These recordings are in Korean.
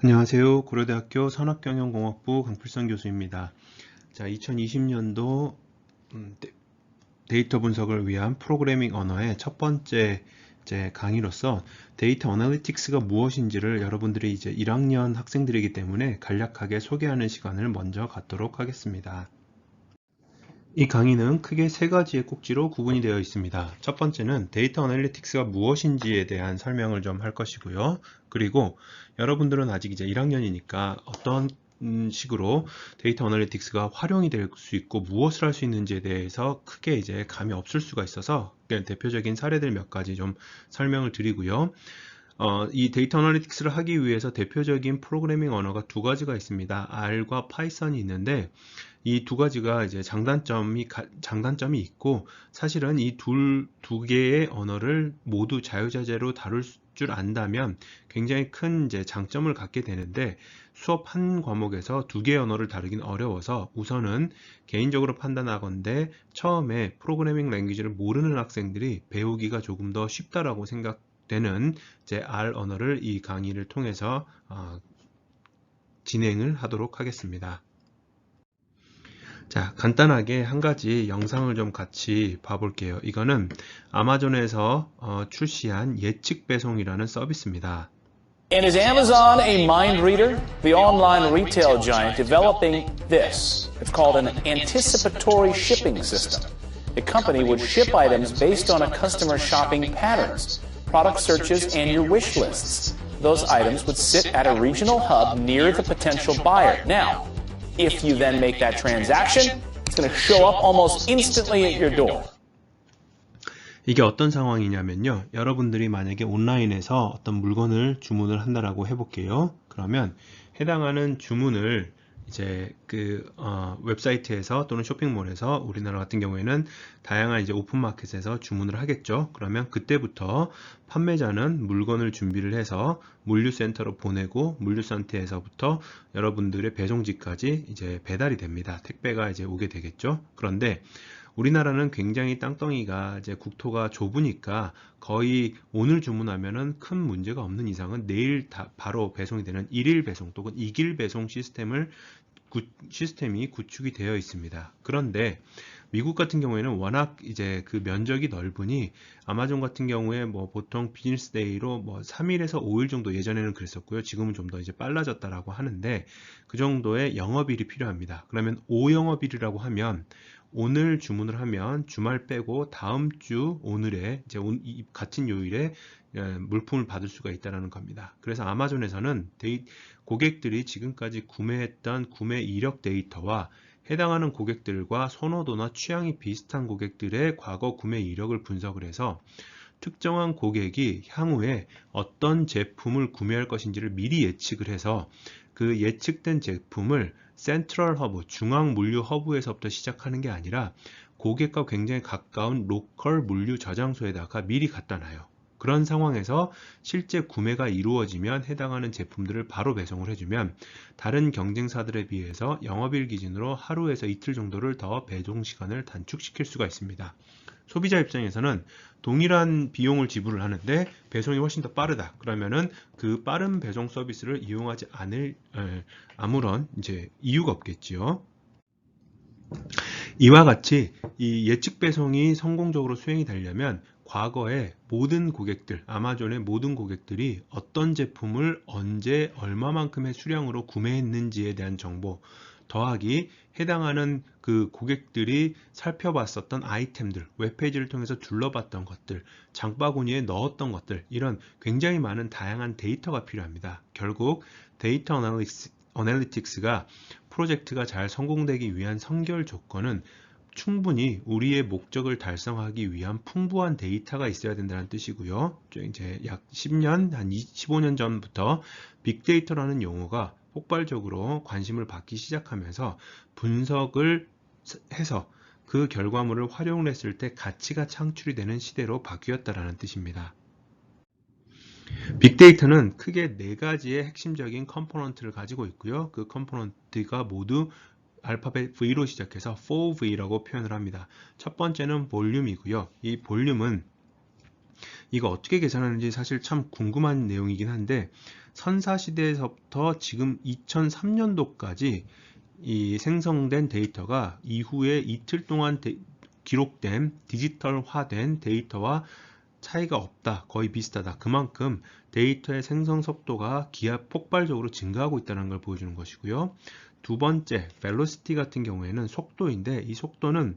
안녕하세요. 고려대학교 산업경영공학부 강필성 교수입니다. 자, 2020년도 데이터 분석을 위한 프로그래밍 언어의 첫 번째 강의로서 데이터 어널리틱스가 무엇인지를 여러분들이 이제 1학년 학생들이기 때문에 간략하게 소개하는 시간을 먼저 갖도록 하겠습니다. 이 강의는 크게 세 가지의 꼭지로 구분이 되어 있습니다. 첫 번째는 데이터 어널리틱스가 무엇인지에 대한 설명을 좀 할 것이고요. 그리고 여러분들은 아직 이제 1학년이니까 어떤 식으로 데이터 어널리틱스가 활용이 될 수 있고 무엇을 할 수 있는지에 대해서 크게 이제 감이 없을 수가 있어서 대표적인 사례들 몇 가지 좀 설명을 드리고요. 이 데이터 어널리틱스를 하기 위해서 대표적인 프로그래밍 언어가 두 가지가 있습니다. R과 파이썬이 있는데 이 두 가지가 이제 장단점이 있고, 사실은 이 두 개의 언어를 모두 자유자재로 다룰 줄 안다면 굉장히 큰 이제 장점을 갖게 되는데, 수업 한 과목에서 두 개의 언어를 다루긴 어려워서 우선은 개인적으로 판단하건대 처음에 프로그래밍 랭귀지를 모르는 학생들이 배우기가 조금 더 쉽다라고 생각되는 이제 R 언어를 이 강의를 통해서 진행을 하도록 하겠습니다. 자, 간단하게 한 가지 영상을 좀 같이 봐볼게요. 이거는 아마존에서 출시한 예측 배송이라는 서비스입니다. And is Amazon a mind reader? The online retail giant developing this. It's called an anticipatory shipping system. The company would ship items based on a customer's shopping patterns, product searches, and your wish lists. Those items would sit at a regional hub near the potential buyer. Now, if you then make that transaction, it's going to show up almost instantly at your door. 이게 어떤 상황이냐면요. 여러분들이 만약에 온라인에서 어떤 물건을 주문을 한다라고 해볼게요. 그러면 해당하는 주문을 이제 웹사이트에서 또는 쇼핑몰에서, 우리나라 같은 경우에는 다양한 이제 오픈마켓에서 주문을 하겠죠. 그러면 그때부터 판매자는 물건을 준비를 해서 물류센터로 보내고, 물류센터에서부터 여러분들의 배송지까지 이제 배달이 됩니다. 택배가 이제 오게 되겠죠. 그런데 우리나라는 굉장히 땅덩이가 이제 국토가 좁으니까 거의 오늘 주문하면은 큰 문제가 없는 이상은 내일 바로 배송이 되는 일일 배송 또는 이길 배송 시스템이 구축이 되어 있습니다. 그런데 미국 같은 경우에는 워낙 이제 그 면적이 넓으니 아마존 같은 경우에 뭐 보통 비즈니스 데이로 뭐 3일에서 5일 정도, 예전에는 그랬었고요. 지금은 좀 더 이제 빨라졌다라고 하는데 그 정도의 영업일이 필요합니다. 그러면 5영업일이라고 하면 오늘 주문을 하면 주말 빼고 다음 주 오늘에 이제 같은 요일에 물품을 받을 수가 있다는 겁니다. 그래서 아마존에서는 고객들이 지금까지 구매했던 구매 이력 데이터와 해당하는 고객들과 선호도나 취향이 비슷한 고객들의 과거 구매 이력을 분석을 해서 특정한 고객이 향후에 어떤 제품을 구매할 것인지를 미리 예측을 해서 그 예측된 제품을 센트럴 허브, 중앙 물류 허브에서부터 시작하는 게 아니라 고객과 굉장히 가까운 로컬 물류 저장소에다가 미리 갖다 놔요. 그런 상황에서 실제 구매가 이루어지면 해당하는 제품들을 바로 배송을 해주면 다른 경쟁사들에 비해서 영업일 기준으로 하루에서 이틀 정도를 더 배송 시간을 단축시킬 수가 있습니다. 소비자 입장에서는 동일한 비용을 지불을 하는데 배송이 훨씬 더 빠르다. 그러면은 그 빠른 배송 서비스를 이용하지 않을 아무런 이제 이유가 없겠지요. 이와 같이 이 예측 배송이 성공적으로 수행이 되려면 과거에 모든 고객들, 아마존의 모든 고객들이 어떤 제품을 언제 얼마만큼의 수량으로 구매했는지에 대한 정보 더하기 해당하는 그 고객들이 살펴봤었던 아이템들, 웹페이지를 통해서 둘러봤던 것들, 장바구니에 넣었던 것들, 이런 굉장히 많은 다양한 데이터가 필요합니다. 결국 데이터 어널리틱스가 프로젝트가 잘 성공되기 위한 선결 조건은 충분히 우리의 목적을 달성하기 위한 풍부한 데이터가 있어야 된다는 뜻이고요. 이제 약 10년, 한 15년 전부터 빅데이터라는 용어가 폭발적으로 관심을 받기 시작하면서 분석을 해서 그 결과물을 활용을 했을 때 가치가 창출이 되는 시대로 바뀌었다는 뜻입니다. 빅데이터는 크게 네 가지의 핵심적인 컴포넌트를 가지고 있고요. 그 컴포넌트가 모두 알파벳 V로 시작해서 4V라고 표현을 합니다. 첫 번째는 볼륨이고요. 이 볼륨은 이거 어떻게 계산하는지 사실 참 궁금한 내용이긴 한데, 선사시대에서부터 지금 2003년도까지 이 생성된 데이터가 이후에 이틀 동안 기록된 디지털화된 데이터와 차이가 없다, 거의 비슷하다. 그만큼 데이터의 생성 속도가 폭발적으로 증가하고 있다는 걸 보여주는 것이고요. 두 번째, velocity 같은 경우에는 속도인데, 이 속도는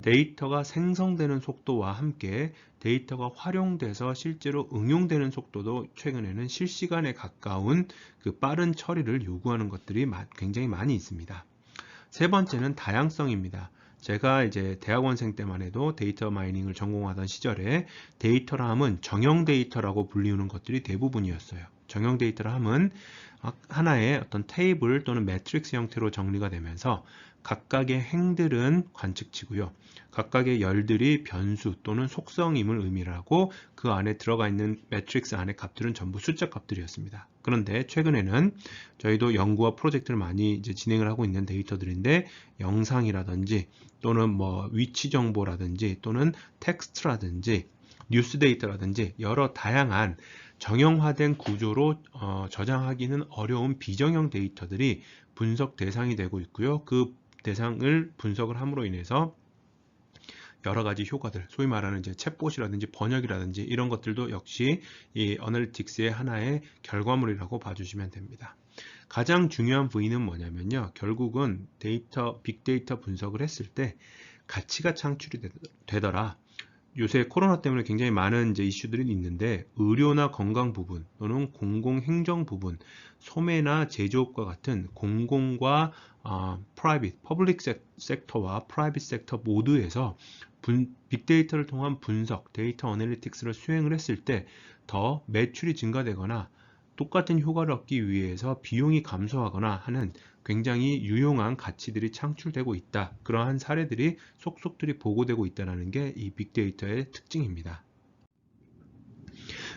데이터가 생성되는 속도와 함께 데이터가 활용돼서 실제로 응용되는 속도도 최근에는 실시간에 가까운 그 빠른 처리를 요구하는 것들이 굉장히 많이 있습니다. 세 번째는 다양성입니다. 제가 이제 대학원생 때만 해도 데이터 마이닝을 전공하던 시절에 데이터라 함은 정형 데이터라고 불리우는 것들이 대부분이었어요. 정형 데이터라 함은 하나의 어떤 테이블 또는 매트릭스 형태로 정리가 되면서 각각의 행들은 관측치고요. 각각의 열들이 변수 또는 속성임을 의미하고 그 안에 들어가 있는 매트릭스 안의 값들은 전부 숫자 값들이었습니다. 그런데 최근에는 저희도 연구와 프로젝트를 많이 이제 진행을 하고 있는 데이터들인데, 영상이라든지 또는 뭐 위치 정보라든지 또는 텍스트라든지 뉴스 데이터라든지 여러 다양한 정형화된 구조로 저장하기는 어려운 비정형 데이터들이 분석 대상이 되고 있고요. 그 대상을 분석을 함으로 인해서 여러 가지 효과들, 소위 말하는 이제 챗봇이라든지 번역이라든지 이런 것들도 역시 이 어널리틱스의 하나의 결과물이라고 봐주시면 됩니다. 가장 중요한 부분은 뭐냐면요. 결국은 빅데이터 분석을 했을 때 가치가 창출이 되더라. 요새 코로나 때문에 굉장히 많은 이제 이슈들이 있는데, 의료나 건강 부분 또는 공공행정 부분, 소매나 제조업과 같은 공공과 퍼블릭 섹터와 프라이빗 섹터 모두에서 빅데이터를 통한 분석, 데이터 어널리틱스를 수행을 했을 때 더 매출이 증가되거나 똑같은 효과를 얻기 위해서 비용이 감소하거나 하는 굉장히 유용한 가치들이 창출되고 있다. 그러한 사례들이 속속들이 보고되고 있다는 게 이 빅데이터의 특징입니다.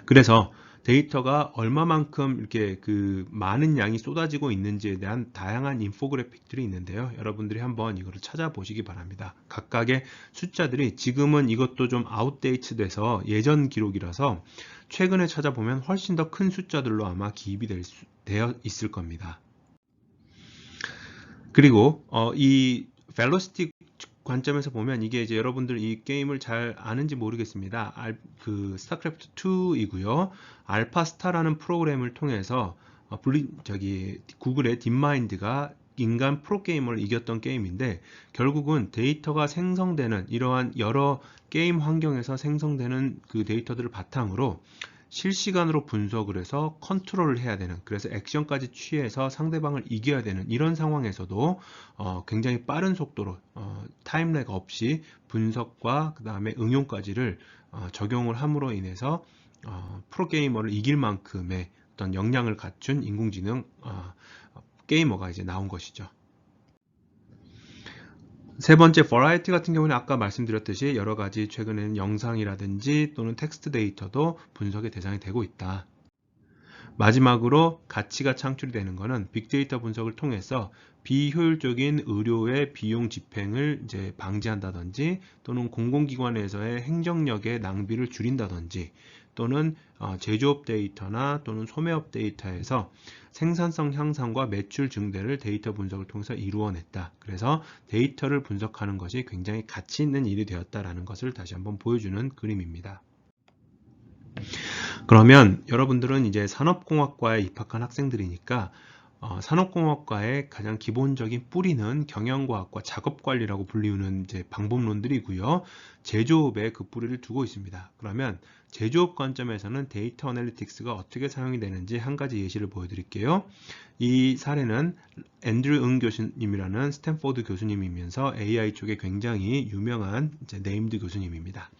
그래서 데이터가 얼마만큼 이렇게 그 많은 양이 쏟아지고 있는지에 대한 다양한 인포그래픽들이 있는데요. 여러분들이 한번 이거를 찾아보시기 바랍니다. 각각의 숫자들이 지금은 이것도 좀 아웃데이트돼서 예전 기록이라서 최근에 찾아보면 훨씬 더 큰 숫자들로 아마 기입이 되어 있을 겁니다. 그리고 이 velocity 관점에서 보면 이게 이제 여러분들 이 게임을 잘 아는지 모르겠습니다. 스타크래프트 2이고요. 알파스타라는 프로그램을 통해서 구글의 딥마인드가 인간 프로게이머를 이겼던 게임인데, 결국은 데이터가 생성되는 이러한 여러 게임 환경에서 생성되는 그 데이터들을 바탕으로 실시간으로 분석을 해서 컨트롤을 해야 되는, 그래서 액션까지 취해서 상대방을 이겨야 되는 이런 상황에서도 굉장히 빠른 속도로 타임렉 없이 분석과 그 다음에 응용까지를 적용을 함으로 인해서 프로게이머를 이길 만큼의 어떤 역량을 갖춘 인공지능 게이머가 이제 나온 것이죠. 세 번째, 버라이어티 같은 경우는 아까 말씀드렸듯이 여러 가지 최근에는 영상이라든지 또는 텍스트 데이터도 분석의 대상이 되고 있다. 마지막으로 가치가 창출이 되는 것은 빅데이터 분석을 통해서 비효율적인 의료의 비용 집행을 이제 방지한다든지, 또는 공공기관에서의 행정력의 낭비를 줄인다든지, 또는 제조업 데이터나 또는 소매업 데이터에서 생산성 향상과 매출 증대를 데이터 분석을 통해서 이루어냈다. 그래서 데이터를 분석하는 것이 굉장히 가치 있는 일이 되었다라는 것을 다시 한번 보여주는 그림입니다. 그러면 여러분들은 이제 산업공학과에 입학한 학생들이니까 산업공학과의 가장 기본적인 뿌리는 경영과학과 작업관리라고 불리우는 이제 방법론들이고요. 제조업에 그 뿌리를 두고 있습니다. 그러면 제조업 관점에서는 데이터 어널리틱스가 어떻게 사용이 되는지 한 가지 예시를 보여드릴게요. 이 사례는 앤드류 응 교수님이라는 스탠포드 교수님이면서 AI 쪽에 굉장히 유명한 이제 네임드 교수님입니다.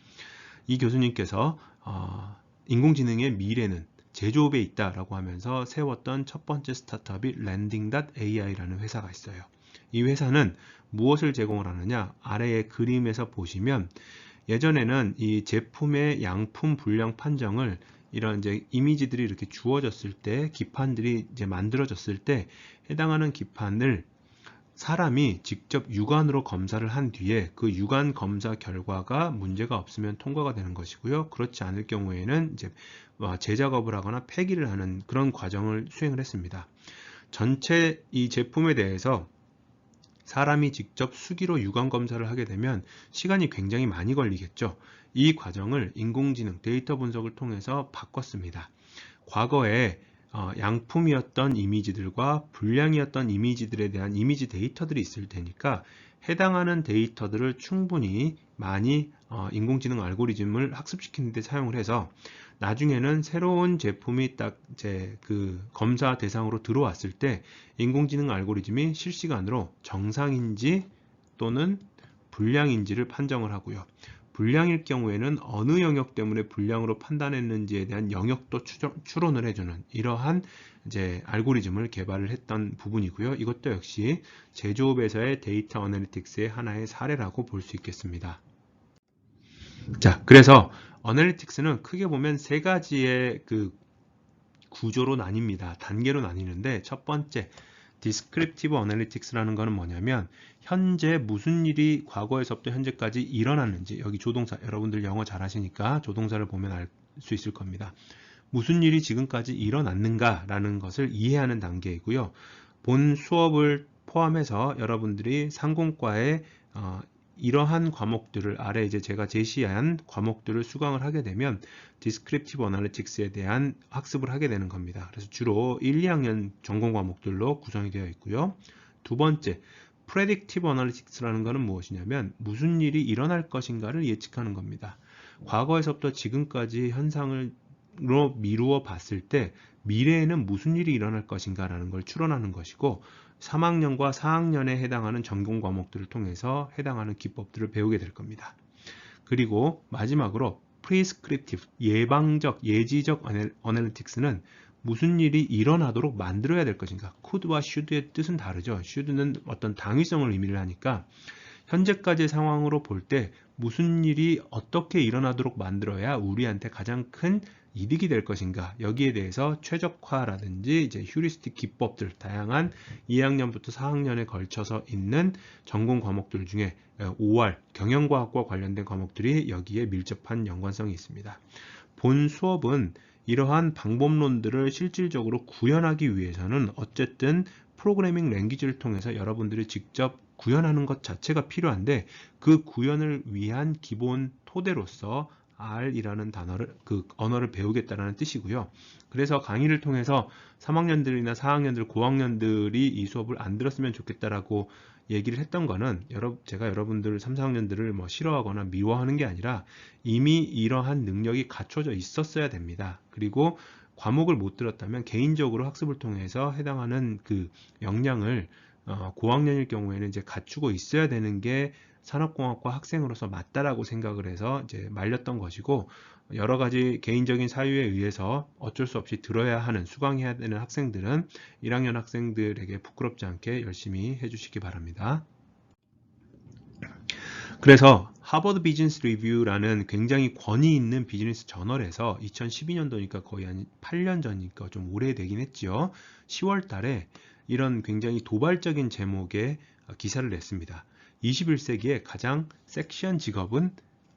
이 교수님께서 인공지능의 미래는 제조업에 있다라고 하면서 세웠던 첫 번째 스타트업이 Landing.ai라는 회사가 있어요. 이 회사는 무엇을 제공을 하느냐? 아래의 그림에서 보시면 예전에는 이 제품의 양품 분량 판정을 이런 이제 이미지들이 이렇게 주어졌을 때, 기판들이 이제 만들어졌을 때 해당하는 기판을 사람이 직접 육안으로 검사를 한 뒤에 그 육안 검사 결과가 문제가 없으면 통과가 되는 것이고요. 그렇지 않을 경우에는 이제 재작업을 하거나 폐기를 하는 그런 과정을 수행을 했습니다. 전체 이 제품에 대해서 사람이 직접 수기로 육안 검사를 하게 되면 시간이 굉장히 많이 걸리겠죠. 이 과정을 인공지능 데이터 분석을 통해서 바꿨습니다. 과거에 양품이었던 이미지들과 불량이었던 이미지들에 대한 이미지 데이터들이 있을 테니까 해당하는 데이터들을 충분히 많이 인공지능 알고리즘을 학습시키는 데 사용을 해서 나중에는 새로운 제품이 딱 이제 그 검사 대상으로 들어왔을 때 인공지능 알고리즘이 실시간으로 정상인지 또는 불량인지를 판정을 하고요. 불량일 경우에는 어느 영역 때문에 불량으로 판단했는지에 대한 영역도 추론을 해주는 이러한 이제 알고리즘을 개발을 했던 부분이고요. 이것도 역시 제조업에서의 데이터 어널리틱스의 하나의 사례라고 볼 수 있겠습니다. 자, 그래서 어널리틱스는 크게 보면 세 가지의 그 구조로 나뉩니다. 단계로 나뉘는데 첫 번째 디스크립티브 어널리틱스라는 것은 뭐냐면 현재 무슨 일이 과거에서부터 현재까지 일어났는지, 여기 조동사, 여러분들 영어 잘 하시니까 조동사를 보면 알 수 있을 겁니다. 무슨 일이 지금까지 일어났는가 라는 것을 이해하는 단계이고요. 본 수업을 포함해서 여러분들이 상공과에 이러한 과목들을 아래 이제 제가 제시한 과목들을 수강을 하게 되면 디스크립티브 어널리틱스에 대한 학습을 하게 되는 겁니다. 그래서 주로 1, 2학년 전공 과목들로 구성이 되어 있고요. 두 번째, 프레딕티브 어널리틱스라는 것은 무엇이냐면 무슨 일이 일어날 것인가를 예측하는 겁니다. 과거에서부터 지금까지 현상으로 미루어 봤을 때 미래에는 무슨 일이 일어날 것인가 라는 걸 추론하는 것이고 3학년과 4학년에 해당하는 전공 과목들을 통해서 해당하는 기법들을 배우게 될 겁니다. 그리고 마지막으로 프리스크립티브, 예방적, 예지적 어널리틱스는 무슨 일이 일어나도록 만들어야 될 것인가. could와 should의 뜻은 다르죠. should는 어떤 당위성을 의미를 하니까 현재까지의 상황으로 볼 때 무슨 일이 어떻게 일어나도록 만들어야 우리한테 가장 큰 이득이 될 것인가, 여기에 대해서 최적화라든지 이제 휴리스틱 기법들, 다양한 2학년부터 4학년에 걸쳐서 있는 전공 과목들 중에 5월 경영과학과 관련된 과목들이 여기에 밀접한 연관성이 있습니다. 본 수업은 이러한 방법론들을 실질적으로 구현하기 위해서는 어쨌든 프로그래밍 랭귀지를 통해서 여러분들이 직접 구현하는 것 자체가 필요한데 그 구현을 위한 기본 토대로서 R이라는 언어를 배우겠다는 뜻이고요. 그래서 강의를 통해서 3학년들이나 4학년들, 고학년들이 이 수업을 안 들었으면 좋겠다라고 얘기를 했던 거는 제가 여러분들 3, 4학년들을 뭐 싫어하거나 미워하는 게 아니라 이미 이러한 능력이 갖춰져 있었어야 됩니다. 그리고 과목을 못 들었다면 개인적으로 학습을 통해서 해당하는 그 역량을 고학년일 경우에는 이제 갖추고 있어야 되는 게 산업공학과 학생으로서 맞다라고 생각을 해서 이제 말렸던 것이고, 여러 가지 개인적인 사유에 의해서 어쩔 수 없이 들어야 하는, 수강해야 되는 학생들은 1학년 학생들에게 부끄럽지 않게 열심히 해주시기 바랍니다. 그래서 하버드 비즈니스 리뷰라는 굉장히 권위 있는 비즈니스 저널에서 2012년도니까 거의 한 8년 전이니까 좀 오래되긴 했죠. 10월 달에 이런 굉장히 도발적인 제목의 기사를 냈습니다. 21세기의 가장 섹시한 직업은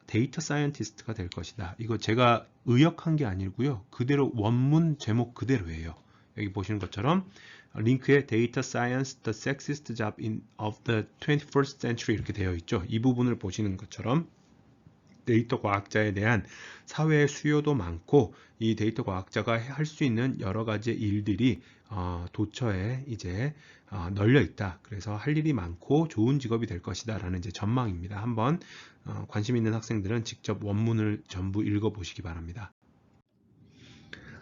데이터 사이언티스트가 될 것이다. 이거 제가 의역한 게 아니고요. 그대로 원문 제목 그대로예요. 여기 보시는 것처럼 링크에 Data Science, the sexiest job of the 21st century 이렇게 되어 있죠. 이 부분을 보시는 것처럼 데이터 과학자에 대한 사회의 수요도 많고 이 데이터 과학자가 할 수 있는 여러 가지 일들이 도처에 이제 널려 있다. 그래서 할 일이 많고 좋은 직업이 될 것이다 라는 이제 전망입니다. 한번 관심 있는 학생들은 직접 원문을 전부 읽어 보시기 바랍니다.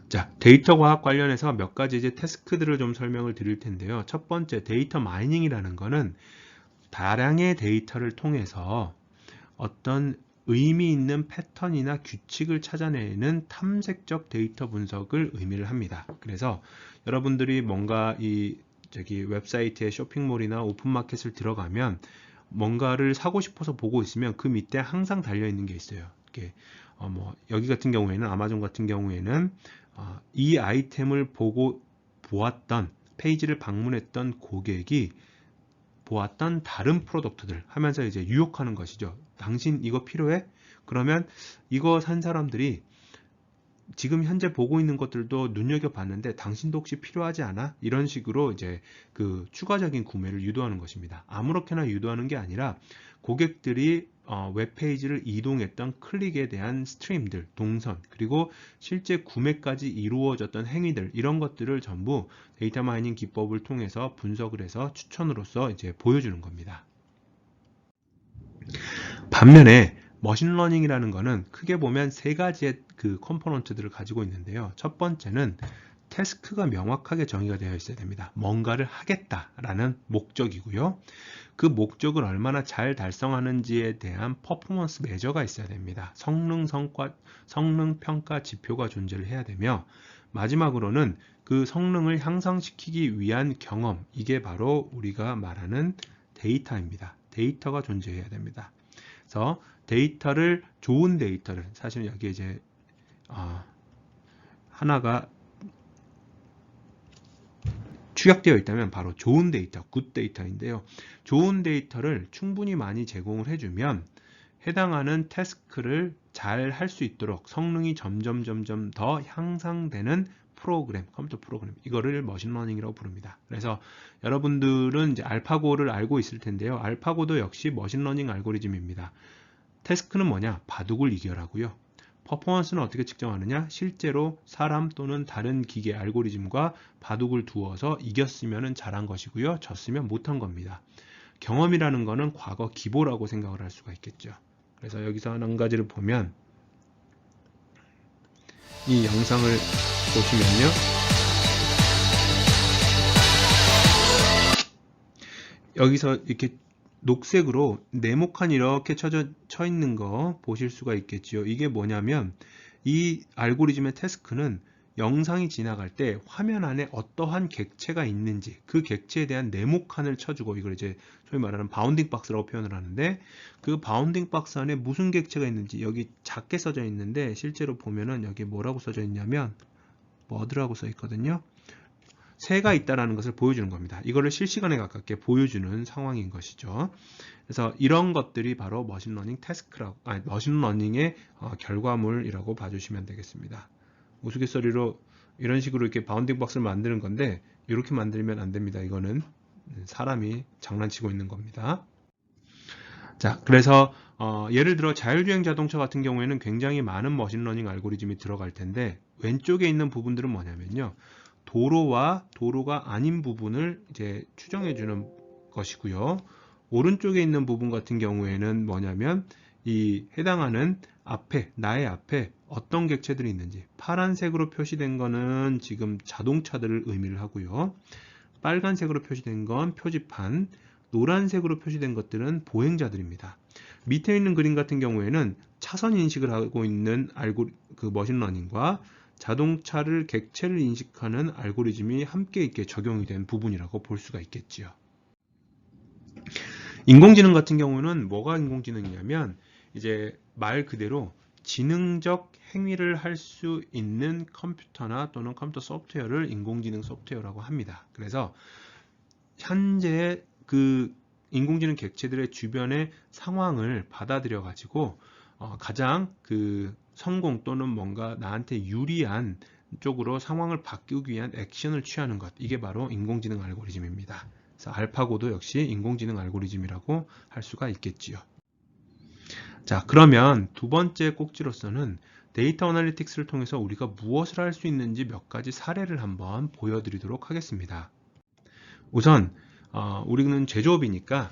자, 데이터 과학 관련해서 몇 가지 이제 태스크들을 좀 설명을 드릴 텐데요. 첫 번째, 데이터 마이닝이라는 거는 다량의 데이터를 통해서 어떤 의미 있는 패턴이나 규칙을 찾아내는 탐색적 데이터 분석을 의미를 합니다. 그래서 여러분들이 뭔가 저기 웹사이트에 쇼핑몰이나 오픈마켓을 들어가면 뭔가를 사고 싶어서 보고 있으면 그 밑에 항상 달려 있는 게 있어요. 이렇게 여기 같은 경우에는 아마존 같은 경우에는 이 아이템을 보고 보았던 페이지를 방문했던 고객이 보았던 다른 프로덕트들 하면서 이제 유혹하는 것이죠. 당신 이거 필요해? 그러면 이거 산 사람들이 지금 현재 보고 있는 것들도 눈여겨봤는데 당신도 혹시 필요하지 않아? 이런 식으로 이제 그 추가적인 구매를 유도하는 것입니다. 아무렇게나 유도하는 게 아니라 고객들이 웹페이지를 이동했던 클릭에 대한 스트림들, 동선, 그리고 실제 구매까지 이루어졌던 행위들, 이런 것들을 전부 데이터 마이닝 기법을 통해서 분석을 해서 추천으로서 이제 보여주는 겁니다. 반면에 머신러닝이라는 거는 크게 보면 세 가지의 그 컴포넌트들을 가지고 있는데요. 첫 번째는 태스크가 명확하게 정의가 되어 있어야 됩니다. 뭔가를 하겠다라는 목적이고요. 그 목적을 얼마나 잘 달성하는지에 대한 퍼포먼스 메저가 있어야 됩니다. 성능 평가 지표가 존재를 해야 되며, 마지막으로는 그 성능을 향상시키기 위한 경험, 이게 바로 우리가 말하는 데이터입니다. 데이터가 존재해야 됩니다. 그래서 좋은 데이터를, 사실은 여기 이제 하나가 축약되어 있다면 바로 좋은 데이터, 굿 데이터인데요. 좋은 데이터를 충분히 많이 제공을 해주면 해당하는 태스크를 잘 할 수 있도록 성능이 점점 더 향상되는 프로그램, 컴퓨터 프로그램, 이거를 머신러닝이라고 부릅니다. 그래서 여러분들은 이제 알파고를 알고 있을 텐데요. 알파고도 역시 머신러닝 알고리즘입니다. 태스크는 뭐냐? 바둑을 이겨라고요. 퍼포먼스는 어떻게 측정하느냐? 실제로 사람 또는 다른 기계 알고리즘과 바둑을 두어서 이겼으면 잘한 것이고요. 졌으면 못한 겁니다. 경험이라는 거는 과거 기보라고 생각을 할 수가 있겠죠. 그래서 여기서 한 가지를 보면, 이 영상을 보시면요. 여기서 이렇게 녹색으로 네모칸 이렇게 쳐 있는 거 보실 수가 있겠지요. 이게 뭐냐면 이 알고리즘의 태스크는 영상이 지나갈 때 화면 안에 어떠한 객체가 있는지, 그 객체에 대한 네모칸을 쳐주고, 이걸 이제 소위 말하는 바운딩 박스라고 표현을 하는데, 그 바운딩 박스 안에 무슨 객체가 있는지 여기 작게 써져 있는데, 실제로 보면은 여기 뭐라고 써져 있냐면 머드라고 써 있거든요. 새가 있다라는 것을 보여주는 겁니다. 이거를 실시간에 가깝게 보여주는 상황인 것이죠. 그래서 이런 것들이 바로 머신러닝 머신러닝의 결과물이라고 봐주시면 되겠습니다. 우스갯소리로 이런 식으로 이렇게 바운딩 박스를 만드는 건데, 이렇게 만들면 안 됩니다. 이거는 사람이 장난치고 있는 겁니다. 자, 그래서 예를 들어 자율주행 자동차 같은 경우에는 굉장히 많은 머신러닝 알고리즘이 들어갈 텐데, 왼쪽에 있는 부분들은 뭐냐면요, 도로와 도로가 아닌 부분을 이제 추정해 주는 것이고요. 오른쪽에 있는 부분 같은 경우에는 뭐냐면 이 해당하는 나의 앞에 어떤 객체들이 있는지, 파란색으로 표시된 거는 지금 자동차들을 의미를 하고요. 빨간색으로 표시된 건 표지판, 노란색으로 표시된 것들은 보행자들입니다. 밑에 있는 그림 같은 경우에는 차선 인식을 하고 있는 머신러닝과 자동차를 객체를 인식하는 알고리즘이 함께 있게 적용이 된 부분이라고 볼 수가 있겠지요. 인공지능 같은 경우는 뭐가 인공지능이냐면, 이제 말 그대로 지능적 행위를 할 수 있는 컴퓨터나 또는 컴퓨터 소프트웨어를 인공지능 소프트웨어라고 합니다. 그래서 현재 그 인공지능 객체들의 주변의 상황을 받아들여 가지고 가장 그 성공 또는 뭔가 나한테 유리한 쪽으로 상황을 바꾸기 위한 액션을 취하는 것, 이게 바로 인공지능 알고리즘입니다. 그래서 알파고도 역시 인공지능 알고리즘이라고 할 수가 있겠지요. 자, 그러면 두 번째 꼭지로서는 데이터 어널리틱스를 통해서 우리가 무엇을 할 수 있는지 몇 가지 사례를 한번 보여드리도록 하겠습니다. 우선 우리는 제조업이니까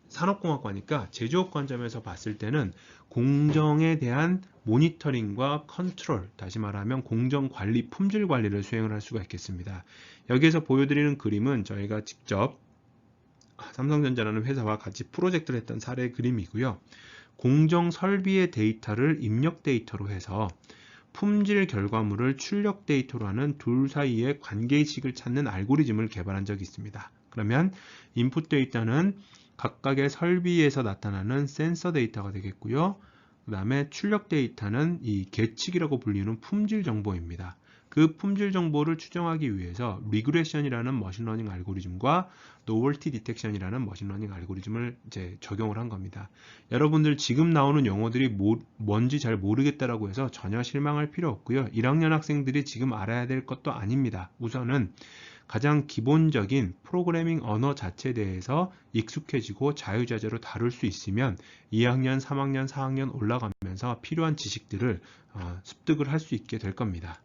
산업공학과니까 제조업 관점에서 봤을 때는 공정에 대한 모니터링과 컨트롤, 다시 말하면 공정관리, 품질관리를 수행을 할 수가 있겠습니다. 여기에서 보여드리는 그림은 저희가 직접 삼성전자라는 회사와 같이 프로젝트를 했던 사례 그림이고요. 공정 설비의 데이터를 입력 데이터로 해서 품질 결과물을 출력 데이터로 하는 둘 사이의 관계의식을 찾는 알고리즘을 개발한 적이 있습니다. 그러면 인풋 데이터는 각각의 설비에서 나타나는 센서 데이터가 되겠고요. 그 다음에 출력 데이터는 이 계측이라고 불리는 품질 정보입니다. 그 품질 정보를 추정하기 위해서 리그레션이라는 머신러닝 알고리즘과 노멀티 디텍션이라는 머신러닝 알고리즘을 이제 적용을 한 겁니다. 여러분들 지금 나오는 용어들이 뭔지 잘 모르겠다라고 해서 전혀 실망할 필요 없고요. 1학년 학생들이 지금 알아야 될 것도 아닙니다. 우선은 가장 기본적인 프로그래밍 언어 자체에 대해서 익숙해지고 자유자재로 다룰 수 있으면 2학년, 3학년, 4학년 올라가면서 필요한 지식들을 습득을 할 수 있게 될 겁니다.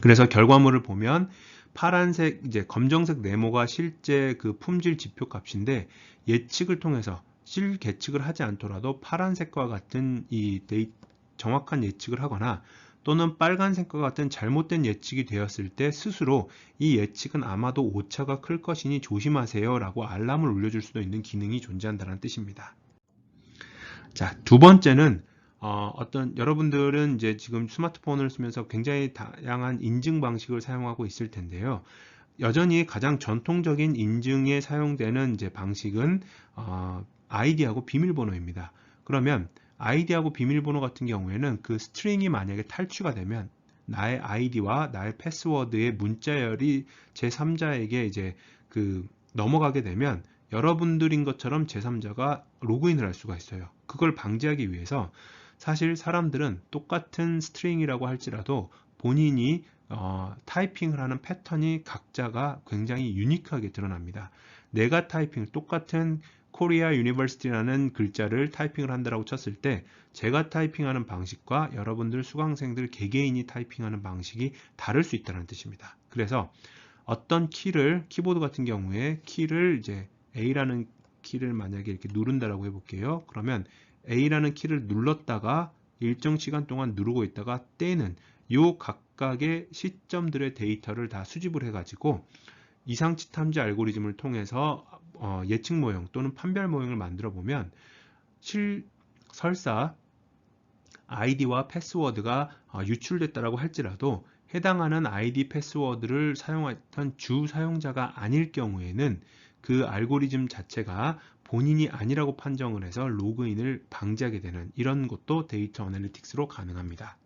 그래서 결과물을 보면 파란색, 이제 검정색 네모가 실제 그 품질 지표 값인데 예측을 통해서 실계측을 하지 않더라도 파란색과 같은 정확한 예측을 하거나 또는 빨간색과 같은 잘못된 예측이 되었을 때 스스로 이 예측은 아마도 오차가 클 것이니 조심하세요 라고 알람을 울려줄 수도 있는 기능이 존재한다는 뜻입니다. 자, 두 번째는 여러분들은 이제 지금 스마트폰을 쓰면서 굉장히 다양한 인증 방식을 사용하고 있을 텐데요. 여전히 가장 전통적인 인증에 사용되는 이제 방식은 아이디하고 비밀번호입니다. 그러면 아이디하고 비밀번호 같은 경우에는 그 스트링이 만약에 탈취가 되면 나의 아이디와 나의 패스워드의 문자열이 제3자에게 이제 넘어가게 되면 여러분들인 것처럼 제3자가 로그인을 할 수가 있어요. 그걸 방지하기 위해서 사실 사람들은 똑같은 스트링이라고 할지라도 본인이 타이핑을 하는 패턴이 각자가 굉장히 유니크하게 드러납니다. 내가 똑같은 코리아 유니버시티라는 글자를 타이핑을 한다라고 쳤을 때 제가 타이핑하는 방식과 여러분들 수강생들 개개인이 타이핑하는 방식이 다를 수 있다는 뜻입니다. 그래서 어떤 키보드 같은 경우에 키를 이제 A라는 키를 만약에 이렇게 누른다라고 해볼게요. 그러면 A라는 키를 눌렀다가 일정 시간 동안 누르고 있다가 때는 요 각각의 시점들의 데이터를 다 수집을 해가지고 이상치 탐지 알고리즘을 통해서 예측 모형 또는 판별 모형을 만들어 보면 설사 아이디와 패스워드가 유출됐다라고 할지라도 해당하는 아이디 패스워드를 사용했던 주 사용자가 아닐 경우에는 그 알고리즘 자체가 본인이 아니라고 판정을 해서 로그인을 방지하게 되는 이런 것도 데이터 어널리틱스로 가능합니다.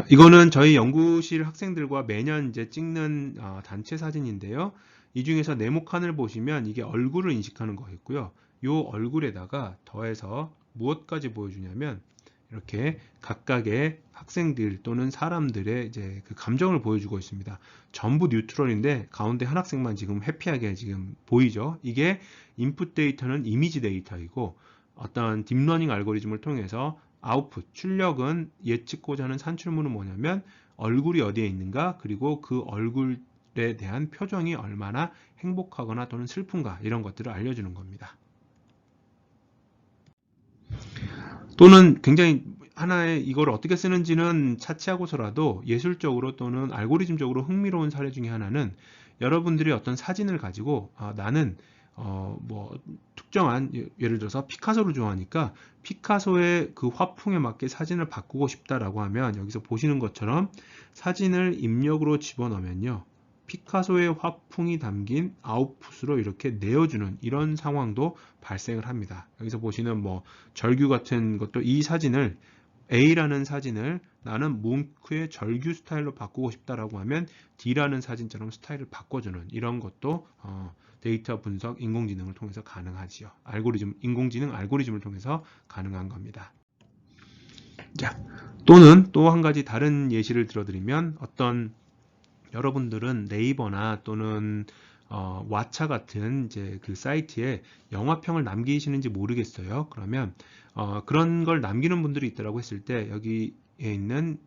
이거는 저희 연구실 학생들과 매년 이제 찍는 단체 사진인데요. 이 중에서 네모칸을 보시면 이게 얼굴을 인식하는 거겠고요. 이 얼굴에다가 더해서 무엇까지 보여주냐면 이렇게 각각의 학생들 또는 사람들의 이제 그 감정을 보여주고 있습니다. 전부 뉴트럴인데 가운데 한 학생만 지금 해피하게 지금 보이죠. 이게 인풋 데이터는 이미지 데이터이고 어떤 딥러닝 알고리즘을 통해서 아웃풋, 출력은 예측고자 하는 산출문은 뭐냐면 얼굴이 어디에 있는가 그리고 그 얼굴에 대한 표정이 얼마나 행복하거나 또는 슬픈가 이런 것들을 알려주는 겁니다. 또는 굉장히 하나의 이걸 어떻게 쓰는지는 차치하고서라도 예술적으로 또는 알고리즘적으로 흥미로운 사례 중에 하나는 여러분들이 어떤 사진을 가지고 나는 뭐 특정한 예를 들어서 피카소를 좋아하니까 피카소의 그 화풍에 맞게 사진을 바꾸고 싶다라고 하면 여기서 보시는 것처럼 사진을 입력으로 집어넣으면요. 피카소의 화풍이 담긴 아웃풋으로 이렇게 내어주는 이런 상황도 발생을 합니다. 여기서 보시는 뭐 절규 같은 것도 이 사진을 A라는 사진을 나는 뭉크의 절규 스타일로 바꾸고 싶다라고 하면 D라는 사진처럼 스타일을 바꿔주는 이런 것도 데이터 분석 인공지능을 통해서 가능하지요. 인공지능 알고리즘을 통해서 가능한 겁니다. 자, 또는 또 한 가지 다른 예시를 들어드리면 여러분들은 네이버나 또는 왓챠 같은 이제 그 사이트에 영화평을 남기시는지 모르겠어요. 그러면 그런 걸 남기는 분들이 있다라고 했을 때 여기에 있는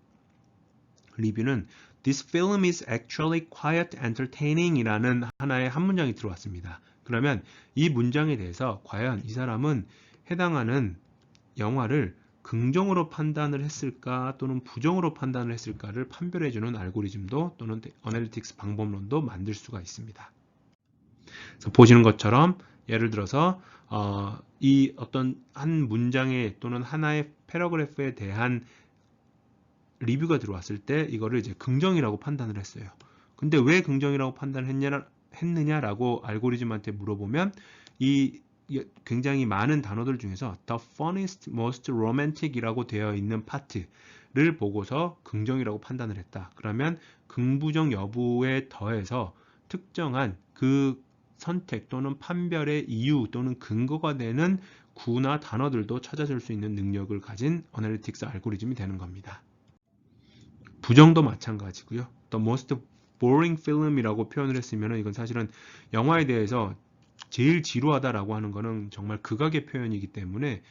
리뷰는 This film is actually quite entertaining 이라는 하나의 한 문장이 들어왔습니다. 그러면 이 문장에 대해서 과연 이 사람은 해당하는 영화를 긍정으로 판단을 했을까 또는 부정으로 판단을 했을까를 판별해주는 알고리즘도 또는 어널리틱스 방법론도 만들 수가 있습니다. 그래서 보시는 것처럼 예를 들어서 이 어떤 한 문장에 또는 하나의 패러그래프에 대한 리뷰가 들어왔을 때 이거를 이제 긍정이라고 판단을 했어요. 근데 왜 긍정이라고 판단을 했느냐라고 알고리즘한테 물어보면 이 굉장히 많은 단어들 중에서 the funniest, most romantic 이라고 되어 있는 파트 보고서 긍정이라고 판단을 했다. 그러면 긍부정 여부에 더해서 특정한 그 선택 또는 판별의 이유 또는 근거가 되는 구나 단어들도 찾아줄 수 있는 능력을 가진 어널리틱스 알고리즘이 되는 겁니다. 부정도 마찬가지고요. The most boring film이라고 표현을 했으면 이건 사실은 영화에 대해서 제일 지루하다라고 하는 거는 정말 극악의 표현이기 때문에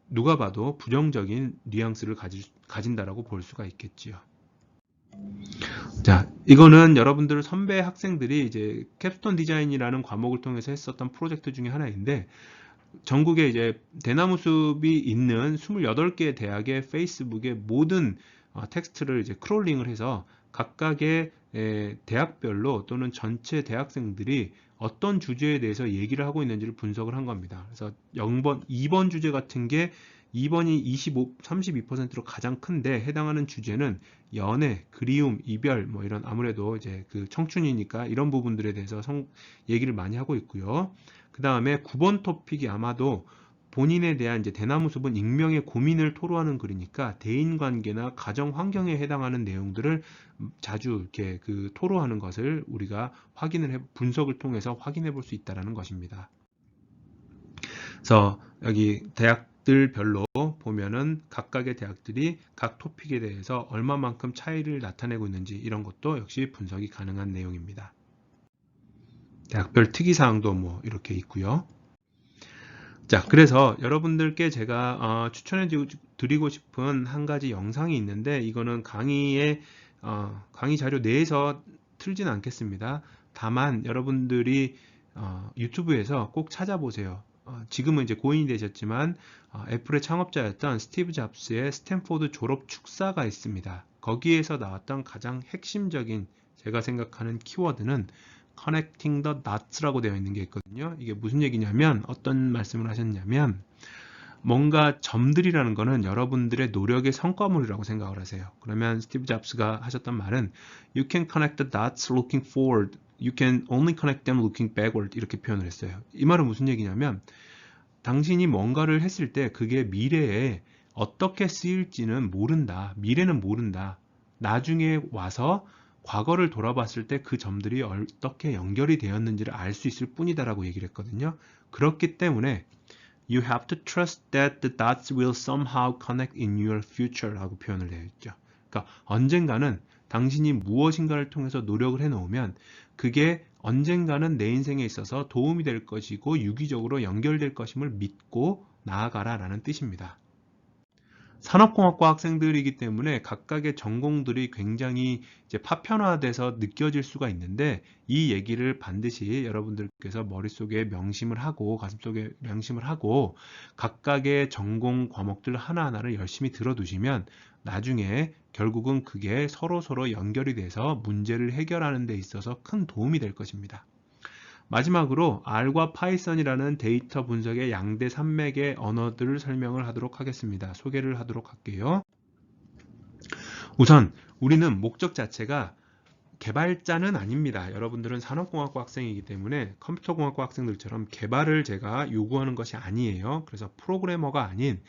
누가 봐도 부정적인 뉘앙스를 가진다라고 볼 수가 있겠지요. 자, 이거는 여러분들 선배 학생들이 이제 캡스톤 디자인이라는 과목을 통해서 했었던 프로젝트 중에 하나인데, 전국에 이제 대나무 숲이 있는 28개 대학의 페이스북의 모든 텍스트를 이제 크롤링을 해서 각각의 대학별로 또는 전체 대학생들이 어떤 주제에 대해서 얘기를 하고 있는지를 분석을 한 겁니다. 그래서 0번, 2번 주제 같은 게 2번이 32%로 가장 큰데 해당하는 주제는 연애, 그리움, 이별, 뭐 이런 아무래도 이제 그 청춘이니까 이런 부분들에 대해서 얘기를 많이 하고 있고요. 그 다음에 9번 토픽이 아마도 본인에 대한 이제 대나무 숲은 익명의 고민을 토로하는 글이니까 대인관계나 가정 환경에 해당하는 내용들을 자주 이렇게 그 토로하는 것을 우리가 분석을 통해서 확인해 볼 수 있다라는 것입니다. 그래서 여기 대학들별로 보면은 각각의 대학들이 각 토픽에 대해서 얼마만큼 차이를 나타내고 있는지 이런 것도 역시 분석이 가능한 내용입니다. 대학별 특이사항도 뭐 이렇게 있고요. 자, 그래서 여러분들께 제가 추천해 드리고 싶은 한 가지 영상이 있는데 이거는 강의 자료 내에서 틀진 않겠습니다. 다만 여러분들이 유튜브에서 꼭 찾아보세요. 지금은 이제 고인이 되셨지만 애플의 창업자였던 스티브 잡스의 스탠포드 졸업 축사가 있습니다. 거기에서 나왔던 가장 핵심적인 제가 생각하는 키워드는 Connecting the Dots라고 되어 있는 게 있거든요. 이게 무슨 얘기냐면 어떤 말씀을 하셨냐면 뭔가 점들이라는 거는 여러분들의 노력의 성과물이라고 생각을 하세요. 그러면 스티브 잡스가 하셨던 말은 You can connect the dots looking forward. You can only connect them looking backward. 이렇게 표현을 했어요. 이 말은 무슨 얘기냐면 당신이 뭔가를 했을 때 그게 미래에 어떻게 쓰일지는 모른다. 미래는 모른다. 나중에 와서 과거를 돌아봤을 때 그 점들이 어떻게 연결이 되었는지를 알 수 있을 뿐이다라고 얘기를 했거든요. 그렇기 때문에 You have to trust that the dots will somehow connect in your future 라고 표현을 되어 있죠. 그러니까 언젠가는 당신이 무엇인가를 통해서 노력을 해놓으면 그게 언젠가는 내 인생에 있어서 도움이 될 것이고 유기적으로 연결될 것임을 믿고 나아가라 라는 뜻입니다. 산업공학과 학생들이기 때문에 각각의 전공들이 굉장히 이제 파편화돼서 느껴질 수가 있는데 이 얘기를 반드시 여러분들께서 머릿속에 명심을 하고 가슴속에 명심을 하고 각각의 전공 과목들 하나하나를 열심히 들어두시면 나중에 결국은 그게 서로 연결이 돼서 문제를 해결하는 데 있어서 큰 도움이 될 것입니다. 마지막으로 R과 파이썬이라는 데이터 분석의 양대 산맥의 언어들을 설명을 하도록 하겠습니다. 소개를 하도록 할게요. 우선 우리는 목적 자체가 개발자는 아닙니다. 여러분들은 산업공학과 학생이기 때문에 컴퓨터공학과 학생들처럼 개발을 제가 요구하는 것이 아니에요. 그래서 프로그래머가 아닌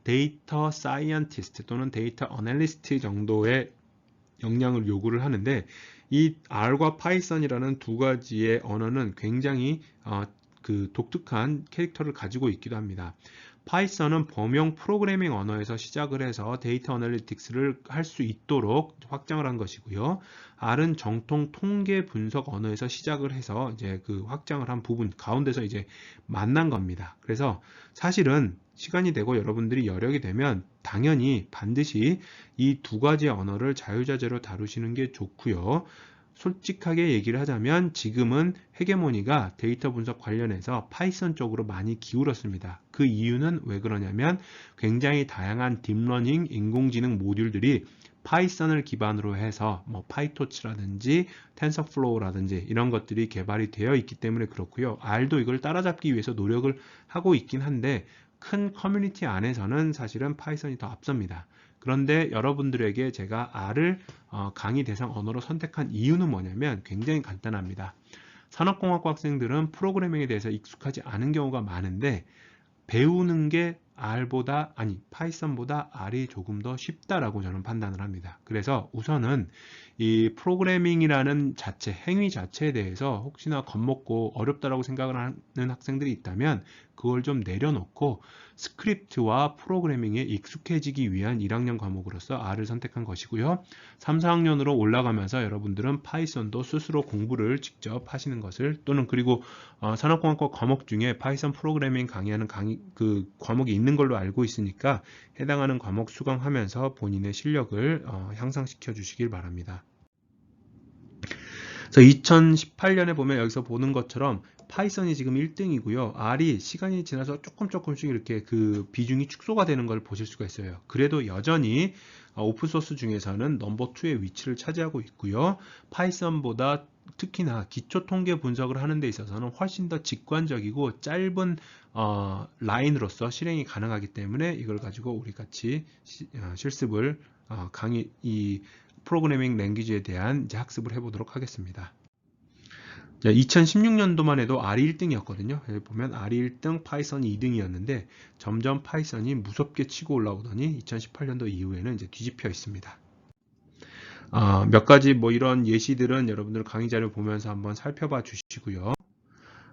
데이터 사이언티스트 또는 데이터 어널리스트 정도의 역량을 요구를 하는데 이 R과 파이썬이라는 두 가지의 언어는 굉장히 그 독특한 캐릭터를 가지고 있기도 합니다. 파이썬은 범용 프로그래밍 언어에서 시작을 해서 데이터 어널리틱스를 할 수 있도록 확장을 한 것이고요. R은 정통 통계 분석 언어에서 시작을 해서 이제 그 확장을 한 부분 가운데서 이제 만난 겁니다. 그래서 사실은 시간이 되고 여러분들이 여력이 되면 당연히 반드시 이 두 가지 언어를 자유자재로 다루시는 게 좋고요. 솔직하게 얘기를 하자면 지금은 헤게모니가 데이터 분석 관련해서 파이썬 쪽으로 많이 기울었습니다. 그 이유는 왜 그러냐면 굉장히 다양한 딥러닝, 인공지능 모듈들이 파이썬을 기반으로 해서 뭐 파이토치라든지 텐서플로우라든지 이런 것들이 개발이 되어 있기 때문에 그렇고요. R도 이걸 따라잡기 위해서 노력을 하고 있긴 한데 큰 커뮤니티 안에서는 사실은 파이썬이 더 앞섭니다. 그런데 여러분들에게 제가 R을 강의 대상 언어로 선택한 이유는 뭐냐면 굉장히 간단합니다. 산업공학과 학생들은 프로그래밍에 대해서 익숙하지 않은 경우가 많은데 배우는 게 파이썬보다 R이 조금 더 쉽다라고 저는 판단을 합니다. 그래서 우선은 이 프로그래밍이라는 행위 자체에 대해서 혹시나 겁먹고 어렵다라고 생각을 하는 학생들이 있다면 그걸 좀 내려놓고 스크립트와 프로그래밍에 익숙해지기 위한 1학년 과목으로서 R을 선택한 것이고요. 3, 4학년으로 올라가면서 여러분들은 파이썬도 스스로 공부를 직접 하시는 것을, 또는 그리고 산업공학과 과목 중에 파이썬 프로그래밍 강의하는 과목이 있는 걸로 알고 있으니까 해당하는 과목 수강하면서 본인의 실력을 향상시켜 주시길 바랍니다. 그래서 2018년에 보면 여기서 보는 것처럼 파이썬이 지금 1등이고요. R이 시간이 지나서 조금씩 이렇게 그 비중이 축소가 되는 걸 보실 수가 있어요. 그래도 여전히 오픈소스 중에서는 넘버 2의 위치를 차지하고 있고요. 파이썬보다 특히나 기초 통계 분석을 하는 데 있어서는 훨씬 더 직관적이고 짧은 라인으로서 실행이 가능하기 때문에 이걸 가지고 우리 같이 실습을 이 프로그래밍 랭귀지에 대한 이제 학습을 해보도록 하겠습니다. 2016년도만 해도 R이 1등이었거든요. 여기 보면 R이 1등, 파이썬이 2등이었는데 점점 파이썬이 무섭게 치고 올라오더니 2018년도 이후에는 이제 뒤집혀 있습니다. 몇 가지 뭐 이런 예시들은 여러분들 강의 자료 보면서 한번 살펴봐 주시고요.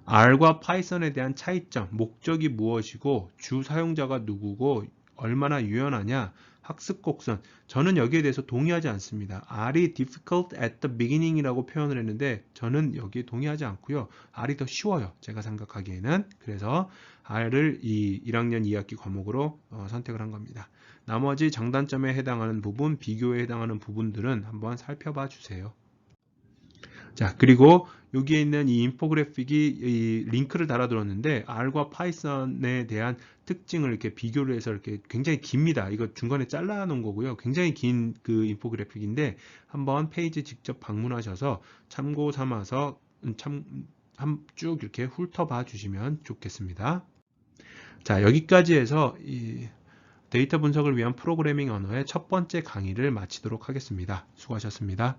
R과 파이썬에 대한 차이점, 목적이 무엇이고 주 사용자가 누구고 얼마나 유연하냐, 학습 곡선, 저는 여기에 대해서 동의하지 않습니다. R이 difficult at the beginning 이라고 표현을 했는데 저는 여기에 동의하지 않고요. R이 더 쉬워요. 제가 생각하기에는. 그래서 R을 이 1학년 2학기 과목으로 선택을 한 겁니다. 나머지 장단점에 해당하는 부분, 비교에 해당하는 부분들은 한번 살펴봐 주세요. 자, 그리고 여기에 있는 이 인포그래픽이 이 링크를 달아두었는데 R과 파이썬에 대한 특징을 이렇게 비교를 해서 이렇게 굉장히 깁니다. 이거 중간에 잘라 놓은 거고요. 굉장히 긴 그 인포그래픽인데 한번 페이지 직접 방문하셔서 참고 삼아서 쭉 이렇게 훑어봐 주시면 좋겠습니다. 자, 여기까지 해서 이 데이터 분석을 위한 프로그래밍 언어의 첫 번째 강의를 마치도록 하겠습니다. 수고하셨습니다.